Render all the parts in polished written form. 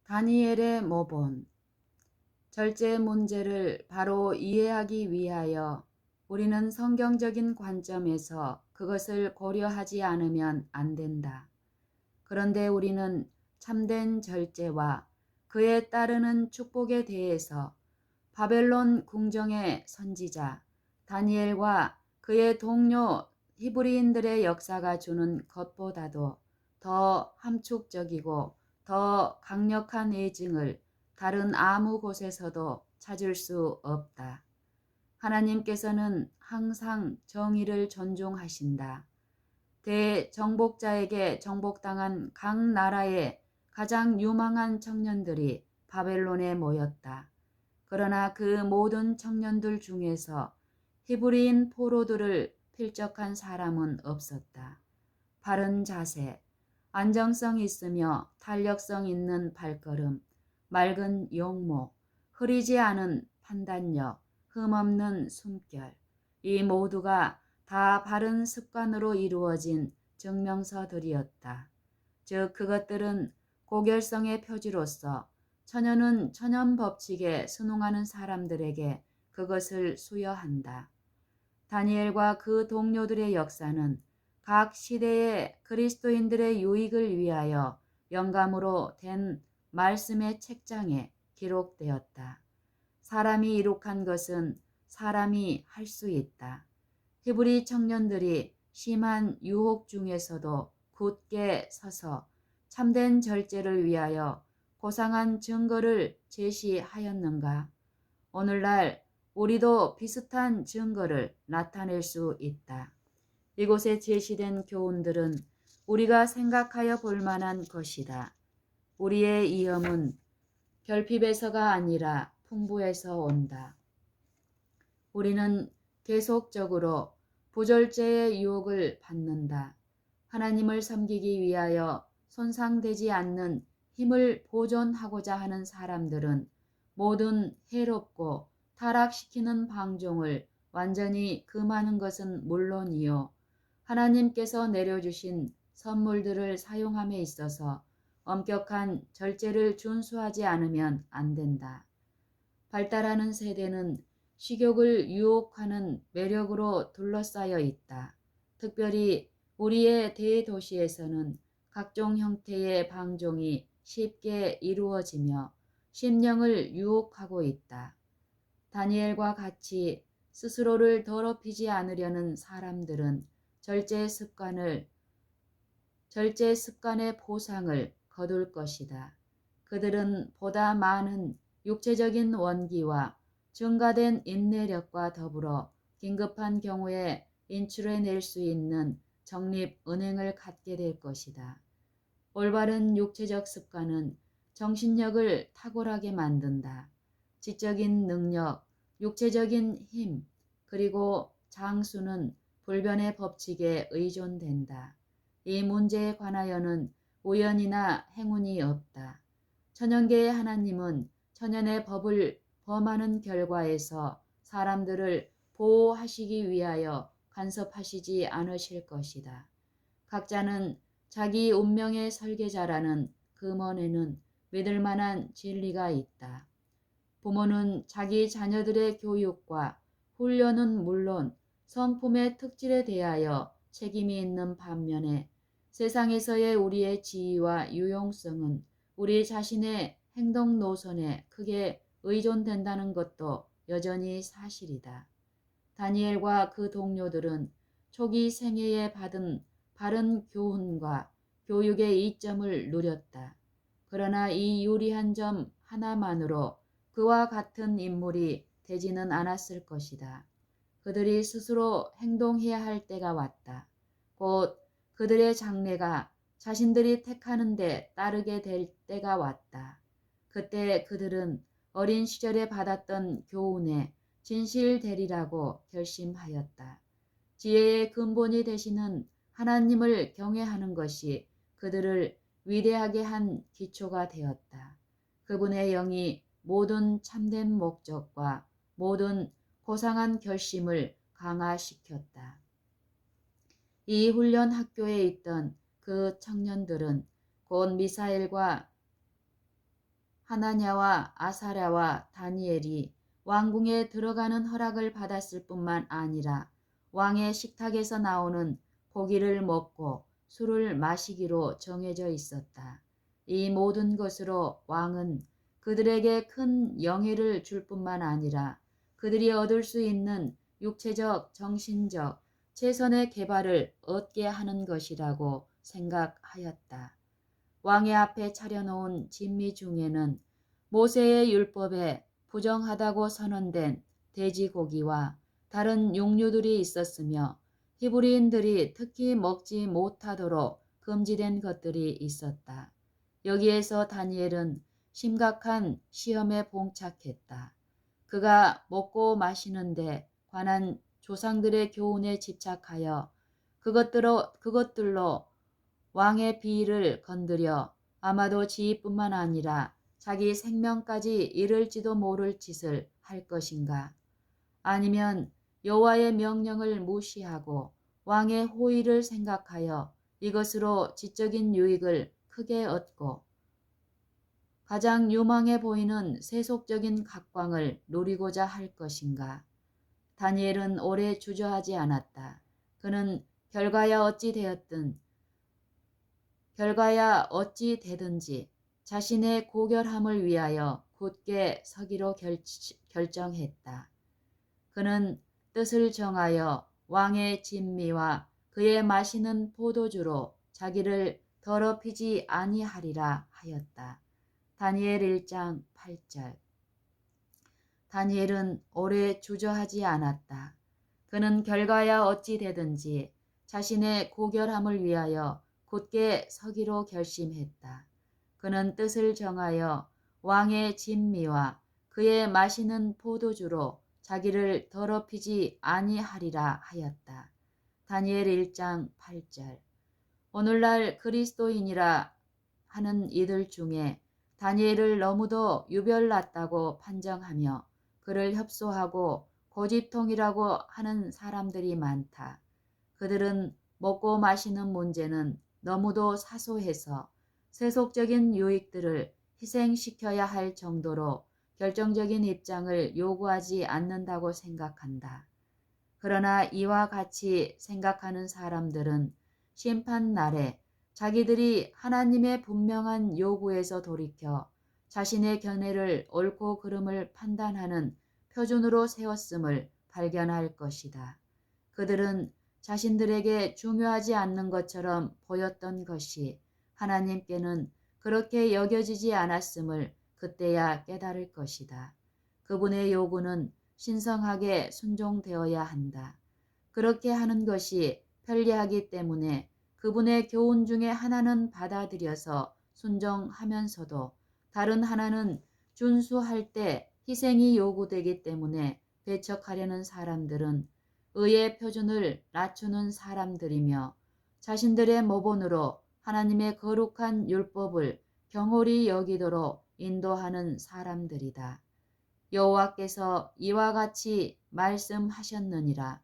다니엘의 모본. 절제 문제를 바로 이해하기 위하여 우리는 성경적인 관점에서 그것을 고려하지 않으면 안 된다. 그런데 우리는 참된 절제와 그에 따르는 축복에 대해서 바벨론 궁정의 선지자 다니엘과 그의 동료 히브리인들의 역사가 주는 것보다도 더 함축적이고 더 강력한 애증을 다른 아무 곳에서도 찾을 수 없다. 하나님께서는 항상 정의를 존중하신다. 대정복자에게 정복당한 각 나라의 가장 유망한 청년들이 바벨론에 모였다. 그러나 그 모든 청년들 중에서 히브리인 포로들을 필적한 사람은 없었다. 바른 자세, 안정성 있으며 탄력성 있는 발걸음, 맑은 용모, 흐리지 않은 판단력, 흠없는 숨결, 이 모두가 다 바른 습관으로 이루어진 증명서들이었다. 즉 그것들은 고결성의 표지로서 천연은 천연 법칙에 순응하는 사람들에게 그것을 수여한다. 다니엘과 그 동료들의 역사는 각 시대의 그리스도인들의 유익을 위하여 영감으로 된 말씀의 책장에 기록되었다. 사람이 이룩한 것은 사람이 할 수 있다. 히브리 청년들이 심한 유혹 중에서도 굳게 서서 참된 절제를 위하여 고상한 증거를 제시하였는가? 오늘날 우리도 비슷한 증거를 나타낼 수 있다. 이곳에 제시된 교훈들은 우리가 생각하여 볼 만한 것이다. 우리의 위험은 결핍에서가 아니라 풍부에서 온다. 우리는 계속적으로 부절제의 유혹을 받는다. 하나님을 섬기기 위하여 손상되지 않는 힘을 보존하고자 하는 사람들은 모든 해롭고 타락시키는 방종을 완전히 금하는 것은 물론이요. 하나님께서 내려주신 선물들을 사용함에 있어서 엄격한 절제를 준수하지 않으면 안 된다. 발달하는 세대는 식욕을 유혹하는 매력으로 둘러싸여 있다. 특별히 우리의 대도시에서는 각종 형태의 방종이 쉽게 이루어지며 심령을 유혹하고 있다. 다니엘과 같이 스스로를 더럽히지 않으려는 사람들은 절제 습관의 보상을 거둘 것이다. 그들은 보다 많은 육체적인 원기와 증가된 인내력과 더불어 긴급한 경우에 인출해낼 수 있는 적립 은행을 갖게 될 것이다. 올바른 육체적 습관은 정신력을 탁월하게 만든다. 지적인 능력, 육체적인 힘, 그리고 장수는 불변의 법칙에 의존된다. 이 문제에 관하여는 우연이나 행운이 없다. 천연계의 하나님은 천연의 법을 범하는 결과에서 사람들을 보호하시기 위하여 간섭하시지 않으실 것이다. 각자는 자기 운명의 설계자라는 금원에는 믿을 만한 진리가 있다. 부모는 자기 자녀들의 교육과 훈련은 물론 성품의 특질에 대하여 책임이 있는 반면에 세상에서의 우리의 지위와 유용성은 우리 자신의 행동 노선에 크게 의존된다는 것도 여전히 사실이다. 다니엘과 그 동료들은 초기 생애에 받은 바른 교훈과 교육의 이점을 누렸다. 그러나 이 유리한 점 하나만으로 그와 같은 인물이 되지는 않았을 것이다. 그들이 스스로 행동해야 할 때가 왔다. 곧 그들의 장래가 자신들이 택하는 데 따르게 될 때가 왔다. 그때 그들은 어린 시절에 받았던 교훈에 진실되리라고 결심하였다. 지혜의 근본이 되시는 하나님을 경외하는 것이 그들을 위대하게 한 기초가 되었다. 그분의 영이 모든 참된 목적과 모든 고상한 결심을 강화시켰다. 이 훈련 학교에 있던 그 청년들은 곧 미사엘과 하나냐와 아사랴와 다니엘이 왕궁에 들어가는 허락을 받았을 뿐만 아니라 왕의 식탁에서 나오는 고기를 먹고 술을 마시기로 정해져 있었다. 이 모든 것으로 왕은 그들에게 큰 영예를 줄 뿐만 아니라 그들이 얻을 수 있는 육체적, 정신적, 최선의 개발을 얻게 하는 것이라고 생각하였다. 왕의 앞에 차려놓은 진미 중에는 모세의 율법에 부정하다고 선언된 돼지고기와 다른 육류들이 있었으며 히브리인들이 특히 먹지 못하도록 금지된 것들이 있었다. 여기에서 다니엘은 심각한 시험에 봉착했다. 그가 먹고 마시는데 관한 조상들의 교훈에 집착하여 그것들로 왕의 비위를 건드려 아마도 지위뿐만 아니라 자기 생명까지 잃을지도 모를 짓을 할 것인가? 아니면 여호와의 명령을 무시하고 왕의 호의를 생각하여 이것으로 지적인 유익을 크게 얻고 가장 유망해 보이는 세속적인 각광을 노리고자 할 것인가? 다니엘은 오래 주저하지 않았다. 그는 결과야 어찌 되든지 자신의 고결함을 위하여 굳게 서기로 결정했다. 그는 뜻을 정하여 왕의 진미와 그의 마시는 포도주로 자기를 더럽히지 아니하리라 하였다. 다니엘 1장 8절. 다니엘은 오래 주저하지 않았다. 그는 결과야 어찌 되든지 자신의 고결함을 위하여 굳게 서기로 결심했다. 그는 뜻을 정하여 왕의 진미와 그의 마시는 포도주로 자기를 더럽히지 아니하리라 하였다. 다니엘 1장 8절. 오늘날 그리스도인이라 하는 이들 중에 다니엘을 너무도 유별났다고 판정하며 그를 협소하고 고집통이라고 하는 사람들이 많다. 그들은 먹고 마시는 문제는 너무도 사소해서 세속적인 유익들을 희생시켜야 할 정도로 결정적인 입장을 요구하지 않는다고 생각한다. 그러나 이와 같이 생각하는 사람들은 심판 날에 자기들이 하나님의 분명한 요구에서 돌이켜 자신의 견해를 옳고 그름을 판단하는 표준으로 세웠음을 발견할 것이다. 그들은 자신들에게 중요하지 않는 것처럼 보였던 것이 하나님께는 그렇게 여겨지지 않았음을 그때야 깨달을 것이다. 그분의 요구는 신성하게 순종되어야 한다. 그렇게 하는 것이 편리하기 때문에 그분의 교훈 중에 하나는 받아들여서 순종하면서도 다른 하나는 준수할 때 희생이 요구되기 때문에 배척하려는 사람들은 의의 표준을 낮추는 사람들이며 자신들의 모본으로 하나님의 거룩한 율법을 경홀히 여기도록 인도하는 사람들이다. 여호와께서 이와 같이 말씀하셨느니라.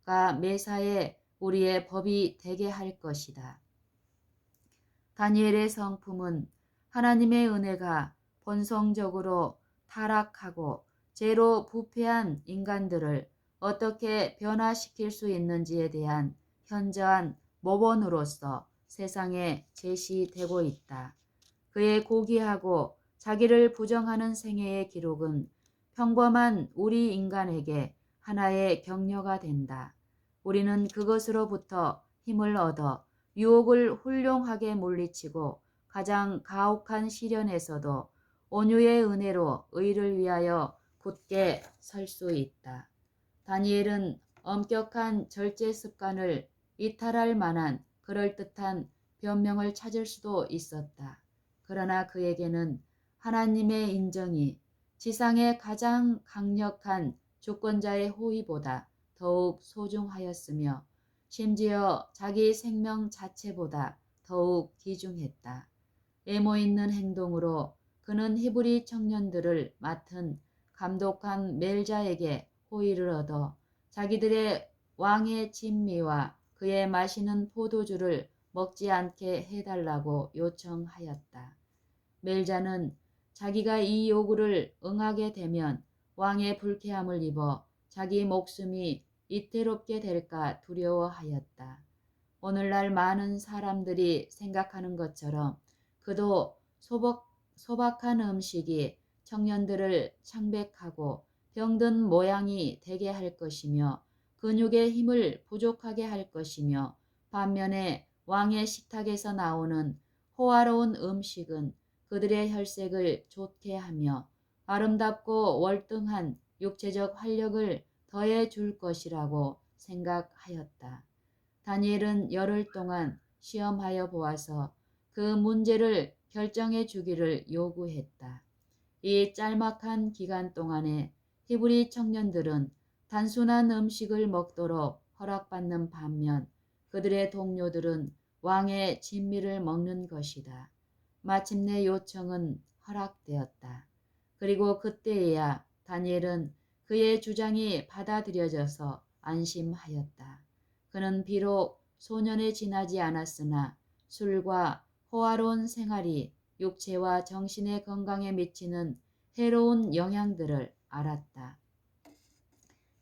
가 매사에 우리의 법이 되게 할 것이다. 다니엘의 성품은 하나님의 은혜가 본성적으로 타락하고 죄로 부패한 인간들을 어떻게 변화시킬 수 있는지에 대한 현저한 모본으로서 세상에 제시되고 있다. 그의 고귀하고 자기를 부정하는 생애의 기록은 평범한 우리 인간에게 하나의 격려가 된다. 우리는 그것으로부터 힘을 얻어 유혹을 훌륭하게 물리치고 가장 가혹한 시련에서도 온유의 은혜로 의를 위하여 굳게 설 수 있다. 다니엘은 엄격한 절제 습관을 이탈할 만한 그럴듯한 변명을 찾을 수도 있었다. 그러나 그에게는 하나님의 인정이 지상의 가장 강력한 주권자의 호의보다 더욱 소중하였으며 심지어 자기 생명 자체보다 더욱 귀중했다. 애모 있는 행동으로 그는 히브리 청년들을 맡은 감독한 멜자에게 호의를 얻어 자기들의 왕의 진미와 그의 마시는 포도주를 먹지 않게 해달라고 요청하였다. 멜자는 자기가 이 요구를 응하게 되면 왕의 불쾌함을 입어 자기 목숨이 이태롭게 될까 두려워하였다. 오늘날 많은 사람들이 생각하는 것처럼 그도 소박한 음식이 청년들을 창백하고 병든 모양이 되게 할 것이며 근육의 힘을 부족하게 할 것이며 반면에 왕의 식탁에서 나오는 호화로운 음식은 그들의 혈색을 좋게 하며 아름답고 월등한 육체적 활력을 더해 줄 것이라고 생각하였다. 다니엘은 열흘 동안 시험하여 보아서 그 문제를 결정해 주기를 요구했다. 이 짤막한 기간 동안에 히브리 청년들은 단순한 음식을 먹도록 허락받는 반면 그들의 동료들은 왕의 진미를 먹는 것이다. 마침내 요청은 허락되었다. 그리고 그때에야 다니엘은 그의 주장이 받아들여져서 안심하였다. 그는 비록 소년에 지나지 않았으나 술과 호화로운 생활이 육체와 정신의 건강에 미치는 해로운 영향들을 알았다.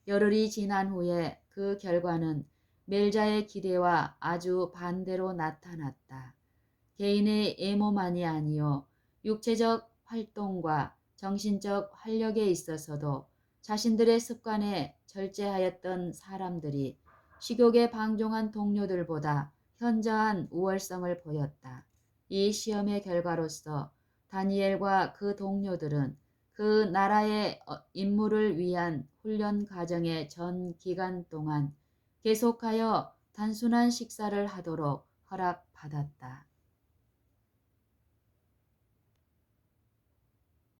열흘이 지난 후에 그 결과는 멜자의 기대와 아주 반대로 나타났다. 개인의 애모만이 아니요 육체적 활동과 정신적 활력에 있어서도 자신들의 습관에 절제하였던 사람들이 식욕에 방종한 동료들보다 현저한 우월성을 보였다. 이 시험의 결과로서 다니엘과 그 동료들은 그 나라의 임무를 위한 훈련 과정의 전 기간 동안 계속하여 단순한 식사를 하도록 허락받았다.